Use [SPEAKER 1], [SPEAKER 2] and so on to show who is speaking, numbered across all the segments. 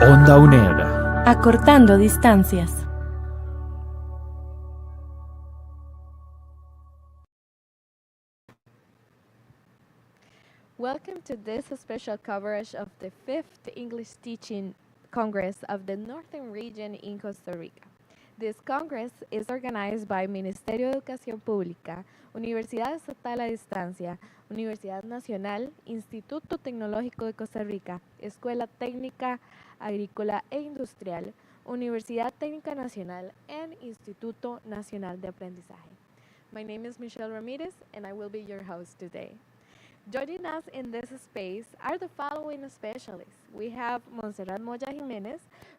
[SPEAKER 1] Onda UNED.
[SPEAKER 2] Acortando distancias.
[SPEAKER 3] Welcome to this special coverage of the 5th English Teaching Congress of the Northern Region in Costa Rica. This Congress is organized by Ministerio de Educación Pública, Universidad Estatal a Distancia, Universidad Nacional, Instituto Tecnológico de Costa Rica, Escuela Técnica Agrícola e Industrial, Universidad Técnica Nacional, and Instituto Nacional de Aprendizaje. My name is Michelle Ramirez, and I will be your host today. Joining us in this space are the following specialists. We have Montserrat Moya Jiménez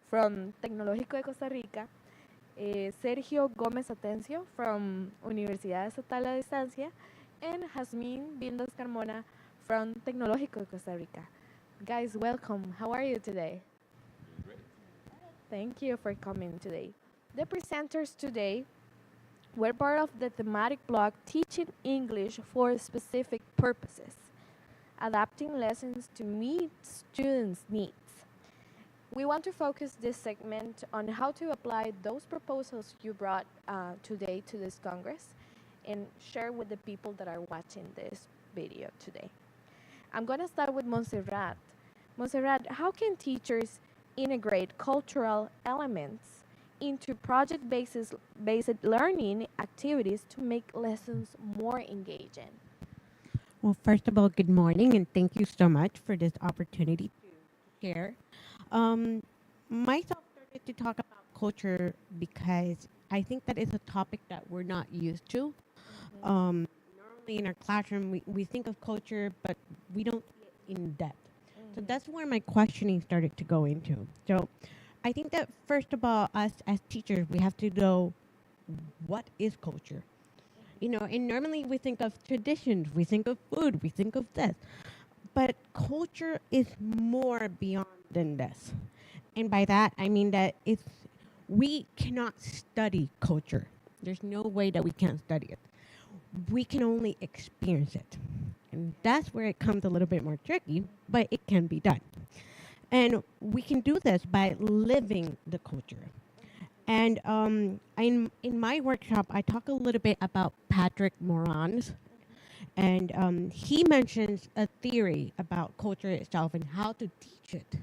[SPEAKER 3] from Tecnológico de Costa Rica, Sergio Gómez Atencio from Universidad Estatal a Distancia, and Jasmine Vindas Carmona from Tecnológico de Costa Rica. Guys, welcome. How are you today?
[SPEAKER 4] Great.
[SPEAKER 3] Thank you for coming today. The presenters today were part of the thematic block Teaching English for Specific Purposes, adapting lessons to meet students' needs. We want to focus this segment on how to apply those proposals you brought today to this Congress and share with the people that are watching this video today. I'm going to start with Montserrat. Montserrat, how can teachers integrate cultural elements into project-based learning activities to make lessons more engaging?
[SPEAKER 5] Well, first of all, good morning, and thank you so much for this opportunity to share. Myself started to talk about culture because I think that is a topic that we're not used to. Normally in our classroom, we think of culture, but we don't see it in depth. So that's where my questioning started to go into. So I think that first of all, us as teachers, we have to know what is culture. You know, and normally we think of traditions, we think of food, we think of this. But culture is more beyond than this. And by that, I mean that we cannot study culture. There's no way that we can study it. We can only experience it. And that's where it comes a little bit more tricky, but it can be done. And we can do this by living the culture. And in my workshop, I talk a little bit about Patrick Moran's. And he mentions a theory about culture itself and how to teach it.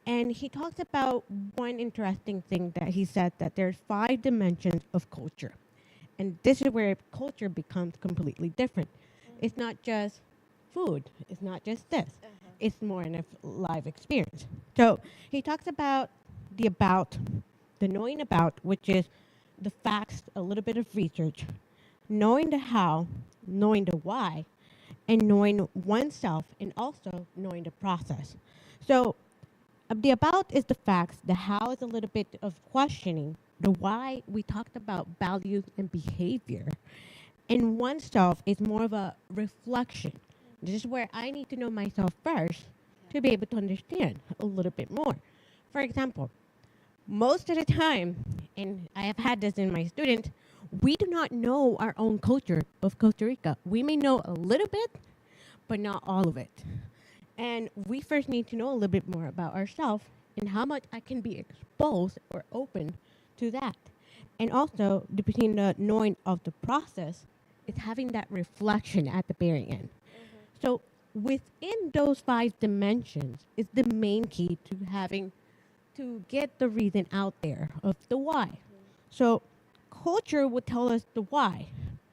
[SPEAKER 5] And he talks about one interesting thing that he said, that there's 5 dimensions of culture. And this is where culture becomes completely different. It's not just food. It's not just this. It's more in a live experience. So he talks about the knowing about, which is the facts, a little bit of research, knowing the how, knowing the why, and knowing oneself, and also knowing the process. So the about is the facts, the how is a little bit of questioning, the why we talked about values and behavior, and oneself is more of a reflection. This is where I need to know myself first to be able to understand a little bit more. For example, most of the time, and I have had this in my students, we do not know our own culture of Costa Rica. We may know a little bit, but not all of it. And we first need to know a little bit more about ourselves and how much I can be exposed or open to that. And also, between the knowing of the process is having that reflection at the very end. So within those 5 dimensions is the main key to having to get the reason out there of the why. So culture would tell us the why,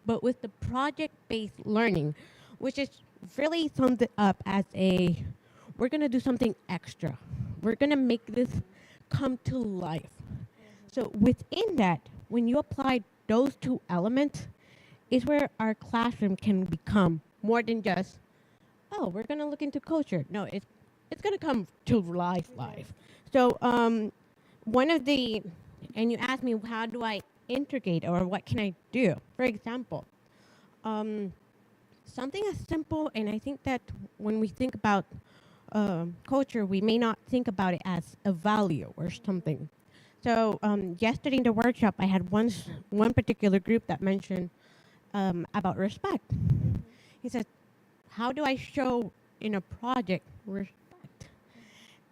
[SPEAKER 5] but with the project-based learning, which is really summed it up as we're going to do something extra. We're going to make this come to life. So within that, when you apply those 2 elements, is where our classroom can become more than just, oh, we're going to look into culture. No, it's going to come to life. So one of the, and you asked me, how do I integrate or what can I do? For example, something as simple, and I think that when we think about culture, we may not think about it as a value or something. So yesterday in the workshop, I had one particular group that mentioned about respect. He said, how do I show in a project respect?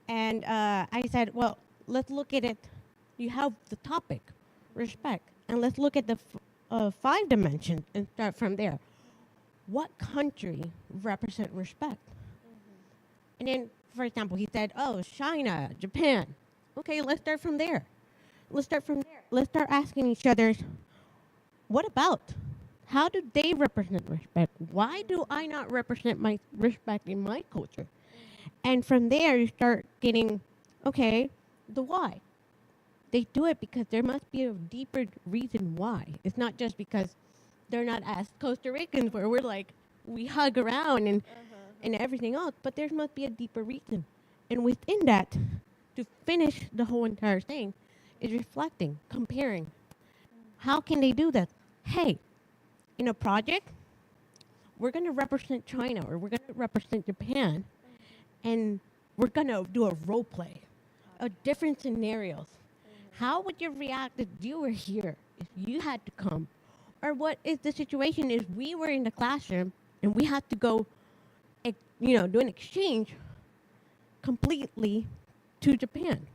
[SPEAKER 5] And I said, well, let's look at it. You have the topic, respect, and let's look at the 5 dimensions and start from there. What country represent respect? And then, for example, he said, oh, China, Japan. Okay, let's start from there. Let's start from there. Let's start asking each other, what about? How do they represent respect? Why do I not represent my respect in my culture? And from there, you start getting, okay, the why. They do it because there must be a deeper reason why. It's not just because they're not as Costa Ricans where we're like, we hug around and everything else, but there must be a deeper reason. And within that, to finish the whole entire thing, is reflecting, comparing. How can they do that? Hey, in a project, we're going to represent China or we're going to represent Japan, and we're going to do a role play of different scenarios. How would you react if you were here, if you had to come? Or what if the situation is we were in the classroom and we had to go, do an exchange completely to Japan?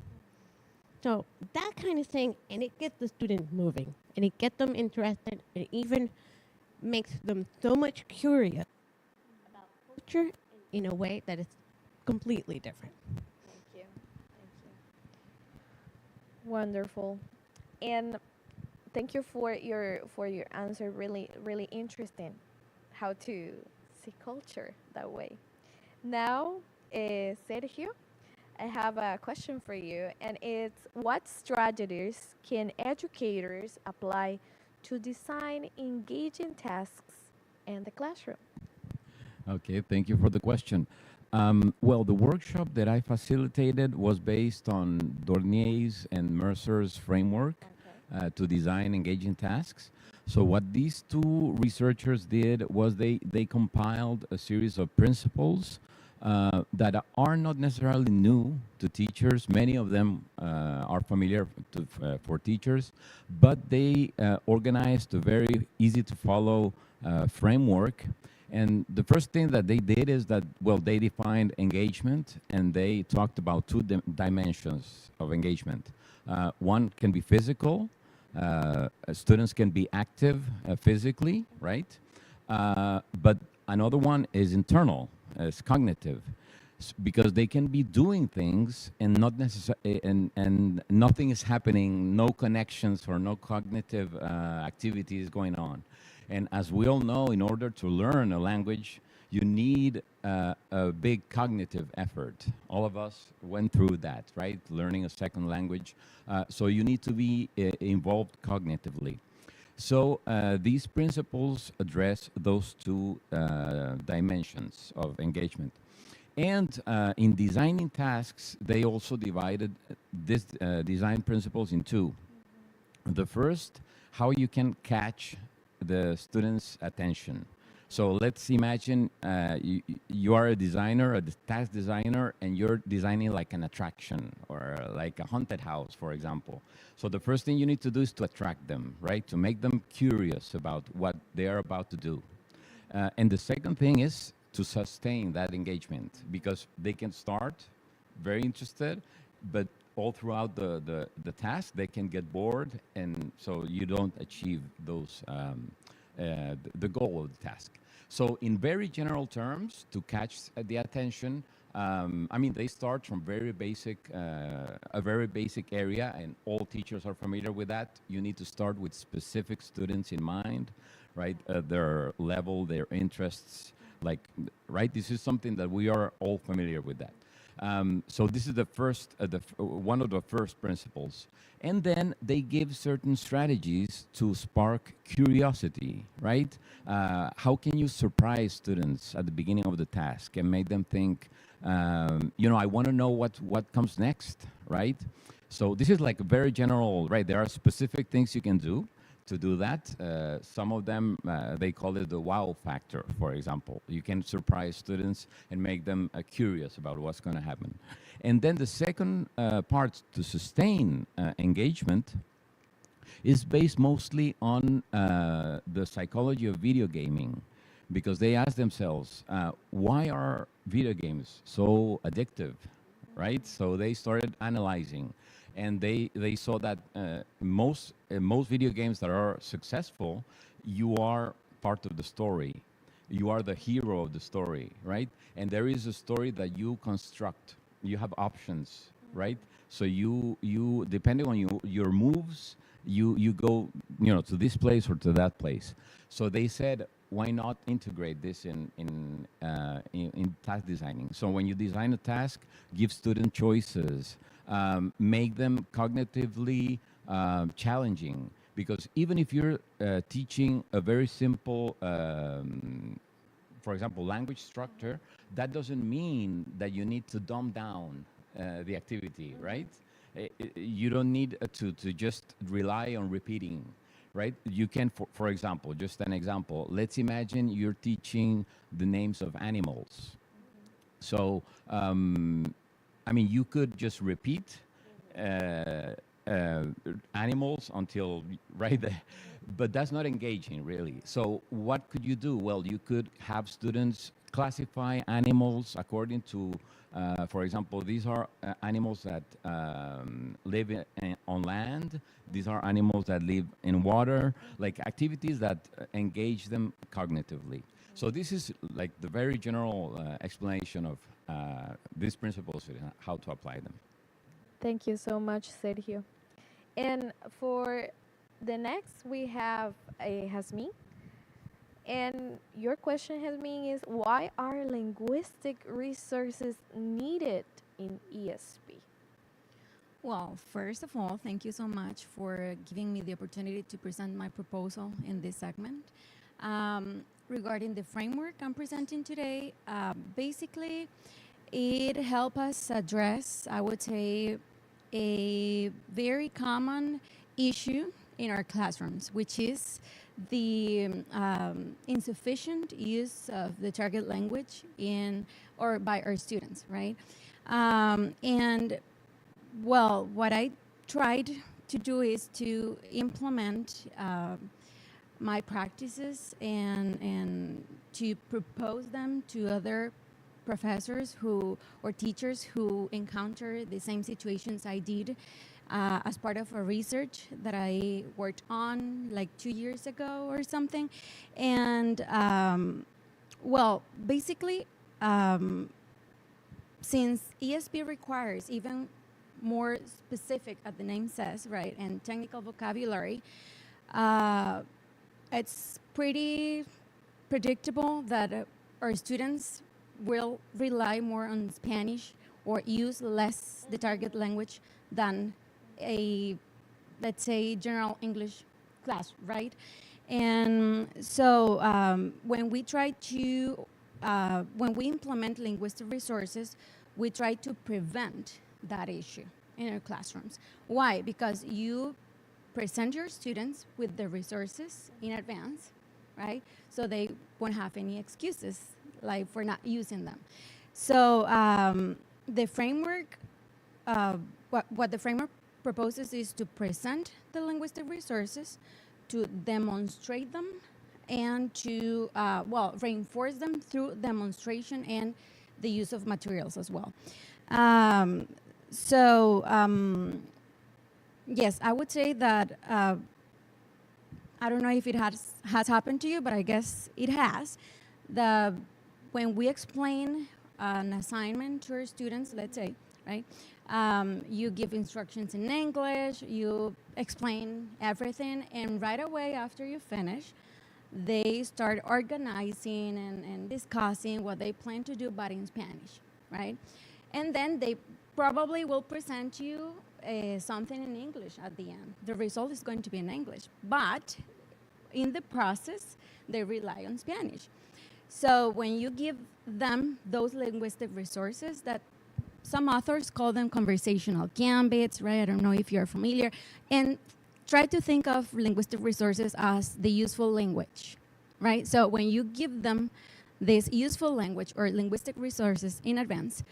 [SPEAKER 5] So that kind of thing, and it gets the students moving, and it gets them interested, and it even makes them so much curious about culture in a way that is completely different.
[SPEAKER 3] Thank you. Thank you. Wonderful. And thank you for your answer. Really, really interesting how to see culture that way. Now, Sergio, I have a question for you, and it's what strategies can educators apply to design engaging tasks in the classroom?
[SPEAKER 1] Okay, thank you for the question. Well, the workshop that I facilitated was based on Dornier's and Mercer's framework to design engaging tasks. So what these two researchers did was they compiled a series of principles that are not necessarily new to teachers. Many of them are familiar for teachers, but they organized a very easy to follow framework. And the first thing that they did is that, well, they defined engagement and they talked about two dimensions of engagement. One can be physical. Students can be active physically, right? But another one is internal, is cognitive, because they can be doing things and not necessarily, and nothing is happening, no connections or no cognitive activities going on. And as we all know, in order to learn a language, you need a big cognitive effort. All of us went through that, right? Learning a second language. So you need to be involved cognitively. So these principles address those two dimensions of engagement. And in designing tasks, they also divided this design principles in two. The first, how you can catch the students' attention. So let's imagine you are a designer, a task designer, and you're designing like an attraction or like a haunted house, for example. So the first thing you need to do is to attract them, right? To make them curious about what they are about to do. And the second thing is to sustain that engagement, because they can start very interested, but all throughout the task, they can get bored, and so you don't achieve those the goal of the task. So in very general terms, to catch the attention, I mean, they start from very basic, a very basic area, and all teachers are familiar with that. You need to start with specific students in mind, right? Their level, their interests, like, right? This is something that we are all familiar with that. So this is the first, one of the first principles. And then they give certain strategies to spark curiosity, right? How can you surprise students at the beginning of the task and make them think, I want to know what comes next, right? So this is like a very general, right? There are specific things you can do to do that. Some of them, they call it the wow factor, for example. You can surprise students and make them curious about what's going to happen. And then the second part to sustain engagement is based mostly on the psychology of video gaming, because they ask themselves, why are video games so addictive, right? So they started analyzing, and they saw that most video games that are successful, you are part of the story, you are the hero of the story, right? And there is a story that you construct. You have options, right? So you depending on your moves, you go, to this place or to that place. So they said, why not integrate this in task designing? So when you design a task, give student choices, make them cognitively challenging. Because even if you're teaching a very simple, for example, language structure, that doesn't mean that you need to dumb down the activity, right? You don't need to just rely on repeating, right? You can, for example, just an example, let's imagine you're teaching the names of animals. So, I mean, you could just repeat uh, uh, animals until right there, but that's not engaging really. So, what could you do? Well, you could have students classify animals according to, for example, these are animals that live on land. These are animals that live in water, like activities that engage them cognitively. So this is like the very general explanation of these principles and how to apply them.
[SPEAKER 3] Thank you so much, Sergio. And for the next, we have a Hasmin. And your question, Hasmin, is why are linguistic resources needed in ESP?
[SPEAKER 4] Well, first of all, thank you so much for giving me the opportunity to present my proposal in this segment. Regarding the framework I'm presenting today, basically, it helps us address, I would say, a very common issue in our classrooms, which is the insufficient use of the target language in or by our students, right? And well, what I tried to do is to implement my practices and to propose them to other professors who or teachers who encounter the same situations I did as part of a research that I worked on like 2 years ago or something. And well, basically, since ESP requires even more specific, as the name says, right, and technical vocabulary, it's pretty predictable that our students will rely more on Spanish or use less the target language than a, let's say, general English class, right? And so when we try to, when we implement linguistic resources, we try to prevent that issue in our classrooms. Why? Because you present your students with the resources in advance, right? So they won't have any excuses like for not using them. So the framework, what the framework proposes is to present the linguistic resources, to demonstrate them, and to, well, reinforce them through demonstration and the use of materials as well. Yes, I would say that I don't know if it has happened to you, but I guess it has. When we explain an assignment to our students, let's say, right, you give instructions in English, you explain everything, and right away after you finish, they start organizing and discussing what they plan to do, but in Spanish, right? And then they probably will present you something in English at the end. The result is going to be in English, but in the process, they rely on Spanish. So when you give them those linguistic resources that some authors call them conversational gambits, right? I don't know if you're familiar. And try to think of linguistic resources as the useful language, right? So when you give them this useful language or linguistic resources in advance,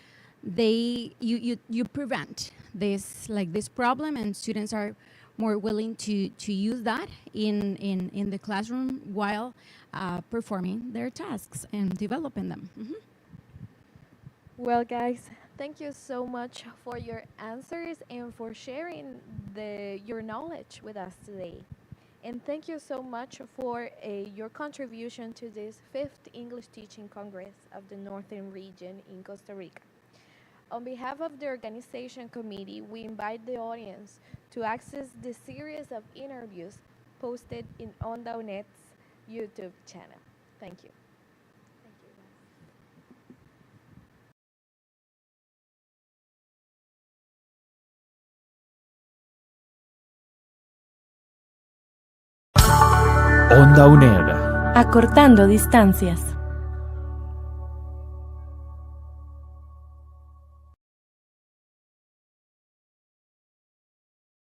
[SPEAKER 4] you prevent this problem, and students are more willing to use that in the classroom while performing their tasks and developing them.
[SPEAKER 3] Well, guys, Thank you so much for your answers and for sharing your knowledge with us today. And thank you so much for your contribution to this 5th English Teaching Congress of the Northern Region in Costa Rica. On behalf of the organization committee, we invite the audience to access the series of interviews posted in Onda UNED's YouTube channel. Thank you. Thank you, guys.
[SPEAKER 6] Onda UNED.
[SPEAKER 2] Acortando distancias.